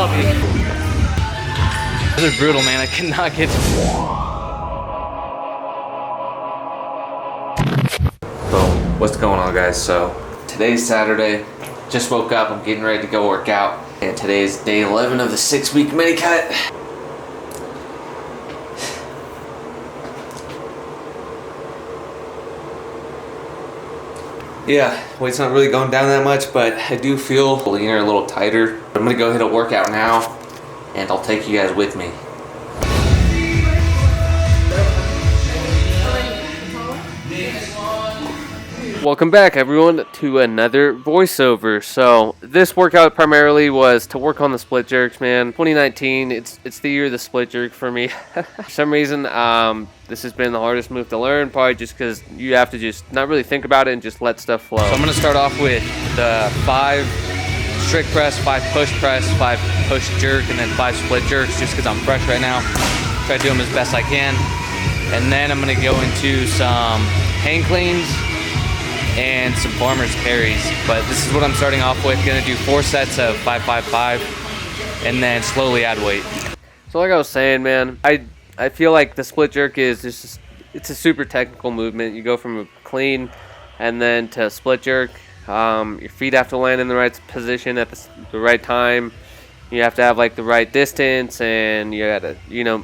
sloppy. Those are brutal, man. I cannot get. Boom. What's going on, guys? So today's Saturday. Just woke up. I'm getting ready to go work out. And today's day 11 of the 6-week mini cut. Yeah, weight's not really going down that much, but I do feel leaner, a little tighter. I'm gonna go hit a workout now, and I'll take you guys with me. Welcome back, everyone, to another voiceover. So this workout primarily was to work on the split jerks, man. 2019, it's the year of the split jerk for me. For some reason, this has been the hardest move to learn, probably just because you have to just not really think about it and just let stuff flow. So I'm gonna start off with the 5 strict press, 5 push press, 5 push jerk, and then 5 split jerks, just because I'm fresh right now. Try to do them as best I can. And then I'm gonna go into some hang cleans and some farmer's carries, but this is what I'm starting off with. Gonna do 4 sets of 5, 5, 5, and then slowly add weight. So like I was saying, man, I feel like the split jerk is just, it's a super technical movement. You go from a clean and then to a split jerk. Your feet have to land in the right position at the right time. You have to have like the right distance, and you gotta,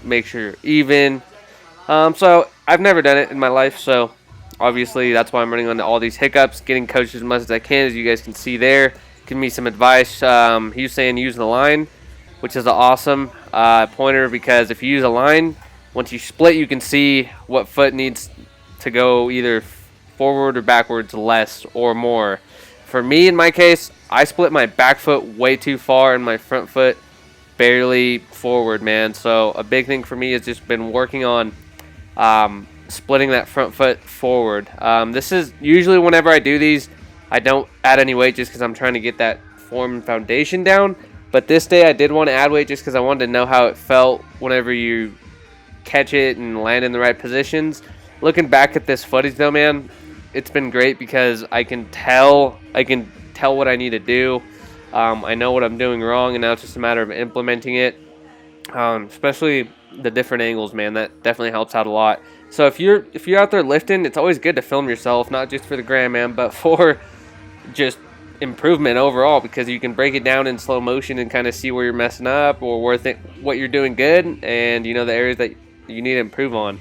make sure you're even. So I've never done it in my life, so obviously that's why I'm running on all these hiccups, getting coached as much as I can, as you guys can see there, giving me some advice. He was saying use the line, which is an awesome pointer, because if you use a line, once you split, you can see what foot needs to go either forward or backwards less or more. For me, in my case, I split my back foot way too far and my front foot barely forward, man. So a big thing for me has just been working on splitting that front foot forward. This is usually whenever I do these, I don't add any weight just because I'm trying to get that form and foundation down. But this day I did want to add weight just because I wanted to know how it felt whenever you catch it and land in the right positions. Looking back at this footage though, man, it's been great because I can tell what I need to do. I know what I'm doing wrong, and now it's just a matter of implementing it. Especially the different angles, man, that definitely helps out a lot. So if you're out there lifting, it's always good to film yourself, not just for the gram, man, but for just improvement overall, because you can break it down in slow motion and kind of see where you're messing up or what you're doing good, and the areas that you need to improve on.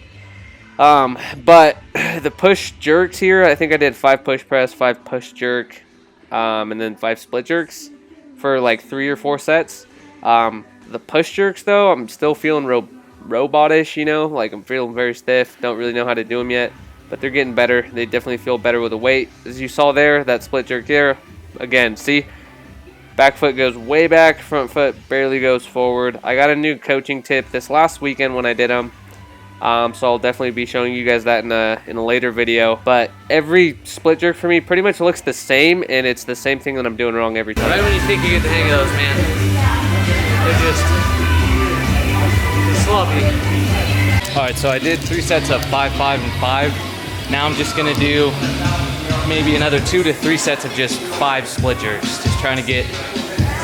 But the push jerks here, I think I did 5 push press, 5 push jerk, and then 5 split jerks for like 3 or 4 sets. The push jerks though, I'm still feeling robotish, like I'm feeling very stiff. Don't really know how to do them yet, but they're getting better. They definitely feel better with the weight. As you saw there, that split jerk there, again, see, back foot goes way back, front foot barely goes forward. I got a new coaching tip this last weekend when I did them. So I'll definitely be showing you guys that in a later video. But every split jerk for me pretty much looks the same, and it's the same thing that I'm doing wrong every time. Right when you think you get the hang of those, man, they're just sloppy. Alright, so I did 3 sets of 5, 5, and 5. Now I'm just gonna do maybe another 2 to 3 sets of just 5 split jerks. Just trying to get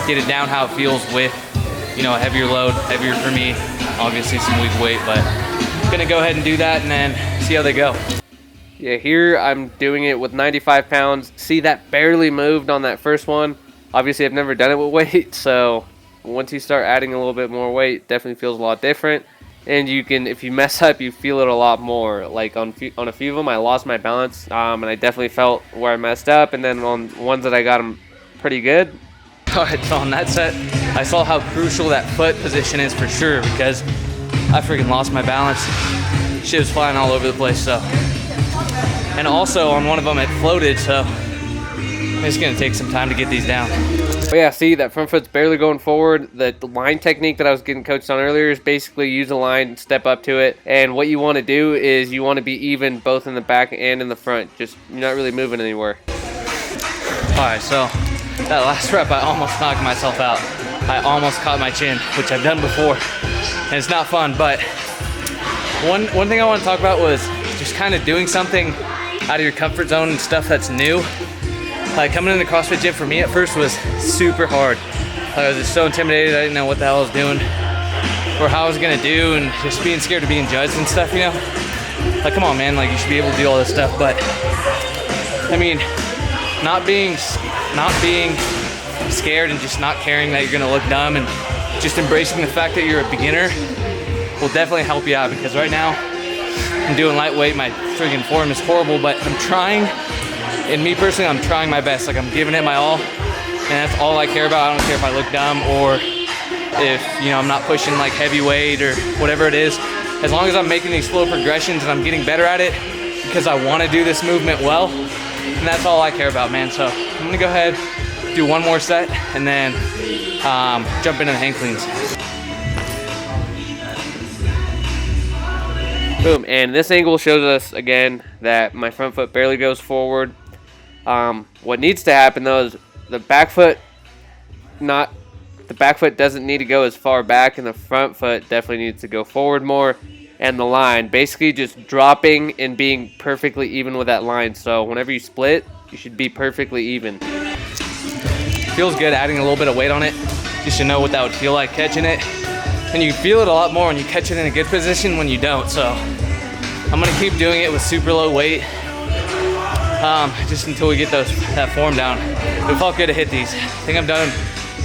it down how it feels with, a heavier load, heavier for me, obviously some weak weight, but gonna go ahead and do that and then see how they go. Yeah, here I'm doing it with 95 pounds. See, that barely moved on that first one. Obviously I've never done it with weight, so once you start adding a little bit more weight, it definitely feels a lot different. And you can, if you mess up, you feel it a lot more. Like on a few of them I lost my balance, and I definitely felt where I messed up, and then on ones that I got them pretty good. Alright, so on that set, I saw how crucial that foot position is for sure, because I freaking lost my balance. Shit was flying all over the place, so. And also on one of them it floated, so it's gonna take some time to get these down. But yeah, see, that front foot's barely going forward. The line technique that I was getting coached on earlier is basically use a line, step up to it, and what you want to do is you want to be even both in the back and in the front. Just, you're not really moving anywhere. Alright, so that last rep I almost knocked myself out. I almost caught my chin, which I've done before, and it's not fun. But one thing I want to talk about was just kind of doing something out of your comfort zone and stuff that's new. Like coming in the CrossFit gym for me at first was super hard. I was just so intimidated. I didn't know what the hell I was doing or how I was gonna do, and just being scared of being judged and stuff, you know? Like, come on, man, like, you should be able to do all this stuff. But I mean, not being scared and just not caring that you're gonna look dumb and just embracing the fact that you're a beginner will definitely help you out, because right now I'm doing lightweight. My friggin' form is horrible, but I'm trying, and me personally, I'm trying my best. Like, I'm giving it my all, and that's all I care about. I don't care if I look dumb or if, you know, I'm not pushing like heavyweight or whatever it is. As long as I'm making these slow progressions and I'm getting better at it because I want to do this movement well, and that's all I care about, man. So I'm gonna go ahead, do one more set, and then jump into the hang cleans. Boom, and this angle shows us again that my front foot barely goes forward. What needs to happen though is the back foot doesn't need to go as far back, and the front foot definitely needs to go forward more. And the line, basically just dropping and being perfectly even with that line. So whenever you split, you should be perfectly even. Feels good adding a little bit of weight on it, just to know what that would feel like catching it. And you feel it a lot more when you catch it in a good position when you don't. So I'm gonna keep doing it with super low weight, just until we get that form down. It felt good to hit these. I think I've done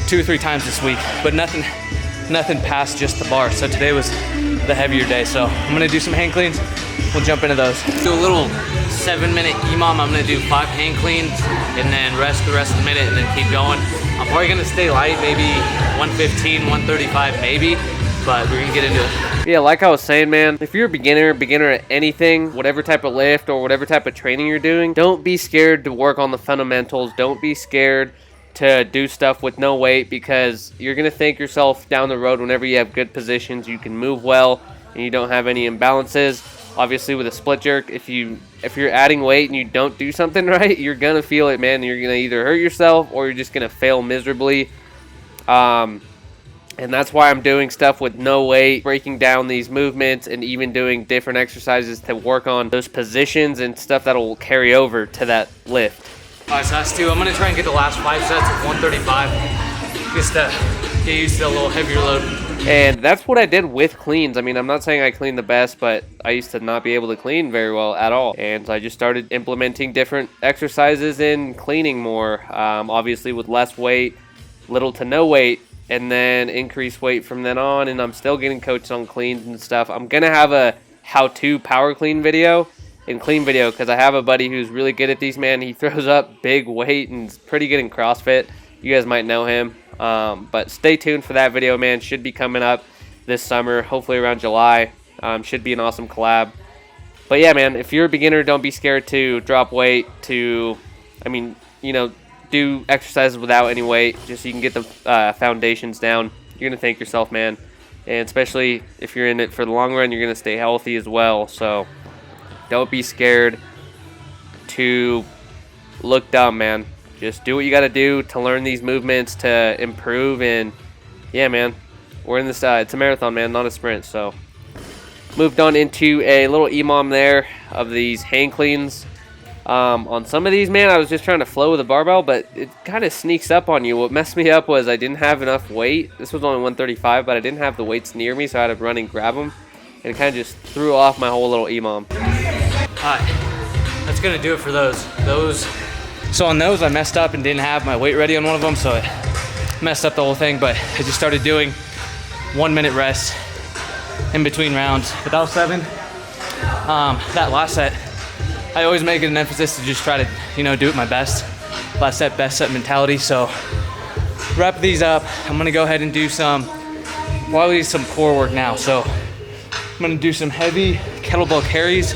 2 or 3 times this week, but nothing past just the bar. So today was the heavier day. So I'm gonna do some hang cleans. We'll jump into those. Do a little 7-minute EMOM. I'm gonna do 5 hang cleans and then rest the rest of the minute and then keep going. I'm probably gonna stay light, maybe 115, 135 maybe, but we're gonna get into it. Yeah, like I was saying, man, if you're a beginner at anything, whatever type of lift or whatever type of training you're doing, don't be scared to work on the fundamentals. Don't be scared to do stuff with no weight, because you're going to thank yourself down the road whenever you have good positions, you can move well, and you don't have any imbalances. Obviously, with a split jerk, if you're adding weight and you don't do something right, you're going to feel it, man. You're going to either hurt yourself or you're just going to fail miserably. And that's why I'm doing stuff with no weight, breaking down these movements, and even doing different exercises to work on those positions and stuff that will carry over to that lift. All right, so that's 2. I'm gonna try and get the last 5 sets of 135, just to get used to a little heavier load. And that's what I did with cleans. I mean, I'm not saying I clean the best, but I used to not be able to clean very well at all. And I just started implementing different exercises and cleaning more, obviously with less weight, little to no weight, and then increase weight from then on. And I'm still getting coached on cleans and stuff. I'm gonna have a how-to power clean video and clean video, because I have a buddy who's really good at these, man. He throws up big weight and is pretty good in CrossFit. You guys might know him. But stay tuned for that video, man. Should be coming up this summer, hopefully around July. Should be an awesome collab. But yeah, man, if you're a beginner, don't be scared to drop weight, do exercises without any weight, just so you can get the foundations down. You're going to thank yourself, man. And especially if you're in it for the long run, you're going to stay healthy as well. So don't be scared to look dumb, man. Just do what you got to do to learn these movements, to improve. And yeah, man, we're in this, it's a marathon, man, not a sprint. So moved on into a little EMOM there of these hang cleans. On some of these, man, I was just trying to flow with the barbell, but it kind of sneaks up on you. What messed me up was I didn't have enough weight. This was only 135, but I didn't have the weights near me, so I had to run and grab them. And it kind of just threw off my whole little EMOM. Alright, that's gonna do it for those. So on those, I messed up and didn't have my weight ready on one of them, so it messed up the whole thing. But I just started doing 1-minute rest in between rounds. But that was 7. That last set, I always make it an emphasis to just try to, do it my best. Last set, best set mentality. So wrap these up. I'm gonna go ahead and do some core work now. So I'm gonna do some heavy kettlebell carries,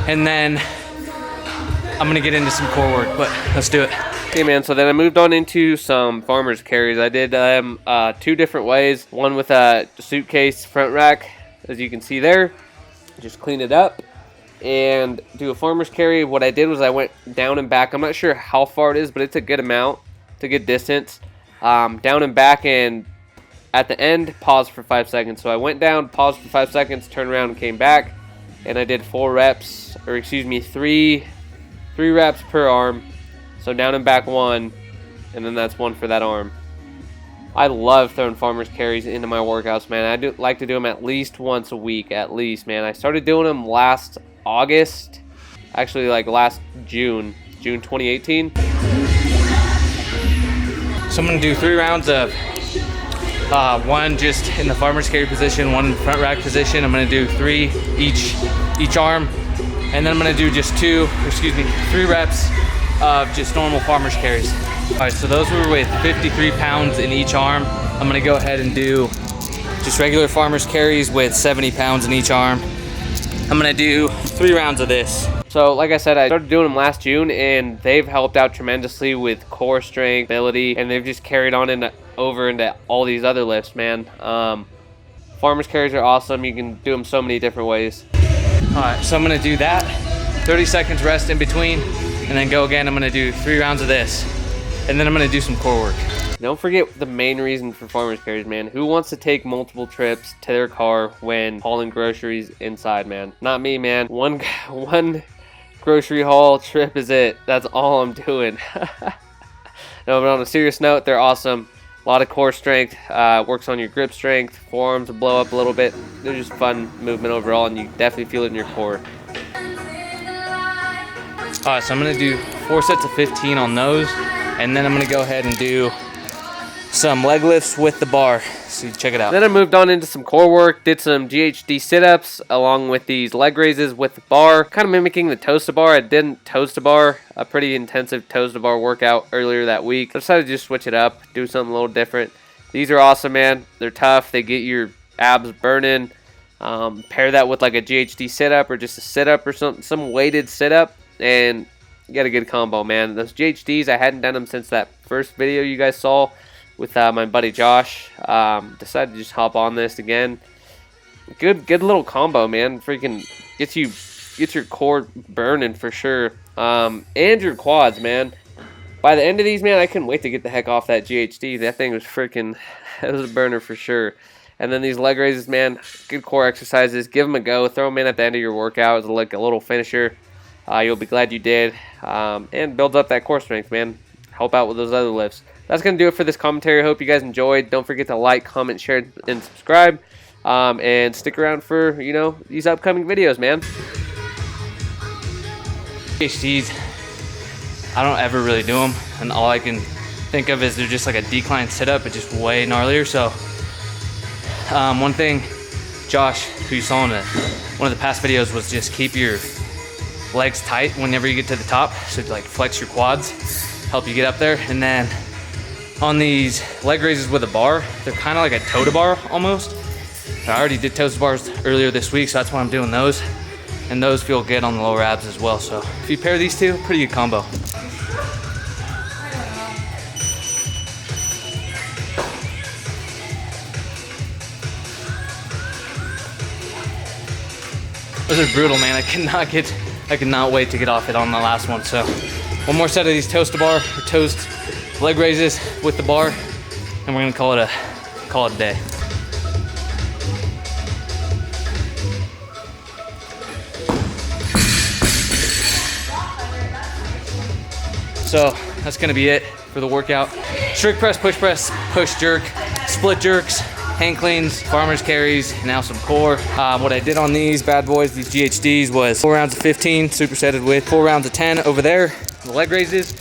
and then I'm gonna get into some core work, but let's do it. Okay, man, so then I moved on into some farmer's carries. I did 2 different ways. One with a suitcase front rack, as you can see there. Just clean it up and do a farmer's carry. What I did was I went down and back. I'm not sure how far it is, but it's a good amount. It's a good distance. Down and back, and at the end, pause for 5 seconds. So I went down, paused for 5 seconds, turned around and came back, and I did 3 reps per arm. So down and back 1, and then that's 1 for that arm. I love throwing farmer's carries into my workouts, man. I do like to do them at least once a week, at least, man. I started doing them last August, actually like last June 2018. So I'm gonna do 3 rounds of one just in the farmer's carry position, one in the front rack position. I'm gonna do 3 each arm, and then I'm gonna do just 3 reps of just normal farmer's carries. All right, so those were with 53 pounds in each arm. I'm gonna go ahead and do just regular farmer's carries with 70 pounds in each arm. I'm gonna do 3 rounds of this. So like I said, I started doing them last June, and they've helped out tremendously with core strength, ability, and they've just carried on over into all these other lifts, man. Farmer's carries are awesome. You can do them so many different ways. All right, so I'm gonna do that, 30 seconds rest in between, and then go again. I'm gonna do 3 rounds of this, and then I'm gonna do some core work. Don't forget the main reason for farmer's carries, man. Who wants to take multiple trips to their car when hauling groceries inside, man? Not me, man. One grocery haul trip is it. That's all I'm doing. No, but on a serious note, they're awesome. A lot of core strength, works on your grip strength, forearms will blow up a little bit. They're just fun movement overall, and you definitely feel it in your core. All right, so I'm gonna do 4 sets of 15 on those, and then I'm gonna go ahead and do some leg lifts with the bar. So check it out. Then I moved on into some core work, did some GHD sit-ups along with these leg raises with the bar, kind of mimicking the toes to bar. I didn't toes to bar, a pretty intensive toes to bar workout earlier that week. I decided to just switch it up, do something a little different. These are awesome, man. They're tough. They get your abs burning. Pair that with like a GHD sit-up or just a sit-up or some weighted sit-up, and you got a good combo, man. Those GHDs, I hadn't done them since that first video you guys saw with my buddy Josh. Decided to just hop on this again. Good little combo, man. Freaking gets your core burning for sure. And your quads, man. By the end of these, man, I couldn't wait to get the heck off that GHD. That thing was freaking, it was a burner for sure. And then these leg raises, man, good core exercises. Give them a go. Throw them in at the end of your workout as like a little finisher. You'll be glad you did. And builds up that core strength, man. Help out with those other lifts. That's going to do it for this commentary. I hope you guys enjoyed. Don't forget to like, comment, share, and subscribe. And stick around for, these upcoming videos, man. PhDs, I don't ever really do them. And all I can think of is they're just like a decline sit-up, but just way gnarlier. So one thing Josh, who you saw in one of the past videos, was just keep your legs tight whenever you get to the top. So like flex your quads, help you get up there. And then on these leg raises with a bar, they're kind of like a toe to bar almost. I already did toes to bars earlier this week, so that's why I'm doing those. And those feel good on the lower abs as well. So if you pair these two, pretty good combo. Those are brutal, man. I cannot wait to get off it on the last one. So one more set of these toast to bar, or toast leg raises with the bar, and we're gonna call it a day. So that's gonna be it for the workout. Strict press, push jerk, split jerks, hang cleans, farmer's carries, and now some core. What I did on these bad boys, these GHDs, was 4 rounds of 15, supersetted with 4 rounds of 10 over there. The leg raises,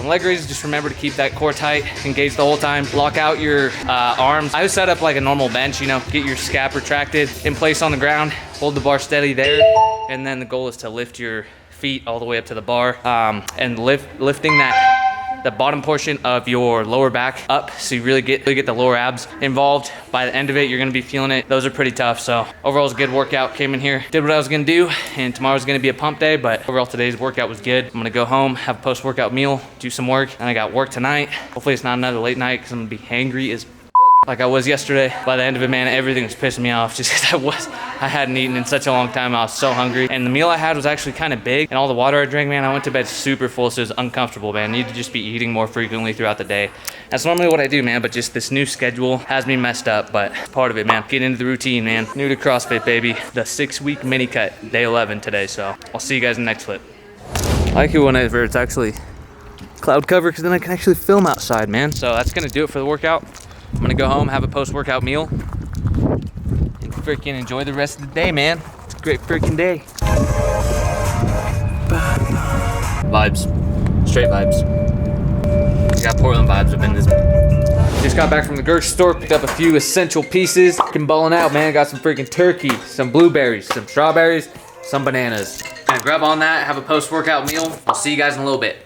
just remember to keep that core tight, engage the whole time, lock out your arms. I would set up like a normal bench, get your scap retracted in place on the ground, hold the bar steady there, and then the goal is to lift your feet all the way up to the bar, and lifting the bottom portion of your lower back up, so you really get the lower abs involved. By the end of it, you're gonna be feeling it. Those are pretty tough. So overall, it's a good workout. Came in here, did what I was gonna do, and tomorrow's gonna be a pump day, but overall today's workout was good. I'm gonna go home, have a post-workout meal, do some work, and I got work tonight. Hopefully it's not another late night, because I'm gonna be hangry as like I was yesterday. By the end of it, man, everything was pissing me off just because I hadn't eaten in such a long time. I was so hungry, and the meal I had was actually kind of big, and all the water I drank, man, I went to bed super full, so it was uncomfortable, man. I need to just be eating more frequently throughout the day. That's normally what I do, man, but just this new schedule has me messed up, but part of it, man. Get into the routine, man. New to CrossFit, baby. The 6-week mini cut, day 11 today, so I'll see you guys in the next flip. I like it whenever it's actually cloud cover, because then I can actually film outside, man. So that's gonna do it for the workout. I'm gonna go home, have a post-workout meal, and freaking enjoy the rest of the day, man. It's a great freaking day. Vibes, straight vibes. I got Portland vibes up in this. Just got back from the grocery store, picked up a few essential pieces. Fucking balling out, man. Got some freaking turkey, some blueberries, some strawberries, some bananas. And grab on that, have a post-workout meal. I'll see you guys in a little bit.